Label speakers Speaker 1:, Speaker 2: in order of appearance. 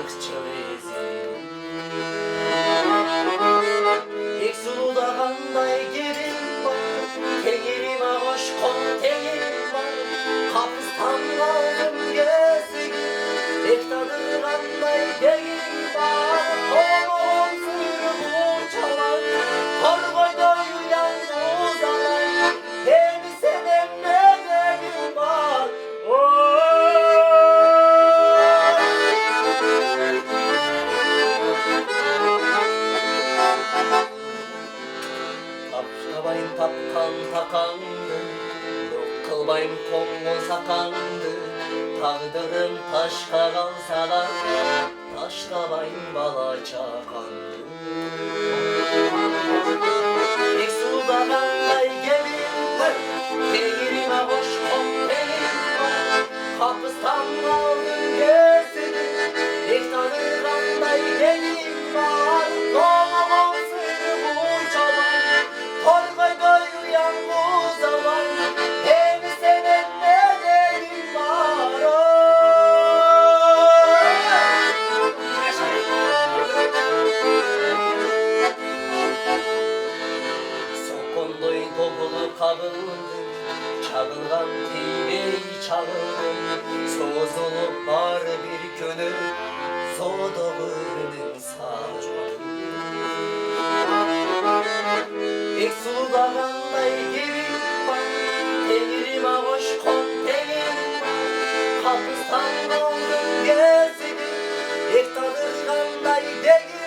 Speaker 1: ırkçıl izin. İlk suludağınday girin var, teğirime hoş kon teğirim var. Hapıstan aldım gözü, ektadırganday değim var. Oğlum sırrımı çalan, torbayda uyuyan uzanan. Beni seven ne değim var. Tapşabayım tapkan takandı, yok kılbayım kongon sakandı. Tağdırım taşka kalsa da, taşlabayım bala çakandı. İlk suludağınday gemim var, teğirime hoş kon teğirim var. Kapıstan aldım gözünü, ilk tanırganday gemim var. Doğumum sırrımı çalan, torbayda uyuyan bu zaman. Beni seven ne derim var. Sokondoy kokulu kabıldı, çağılgan teybeyi çağırdım. Sozulup var bir könül, soğuduğunun sağcı. İlk suludağınday girim var, teğirime hoş kon teğirim var. Kapıstan aldım gözünü, ilk tanırganday değim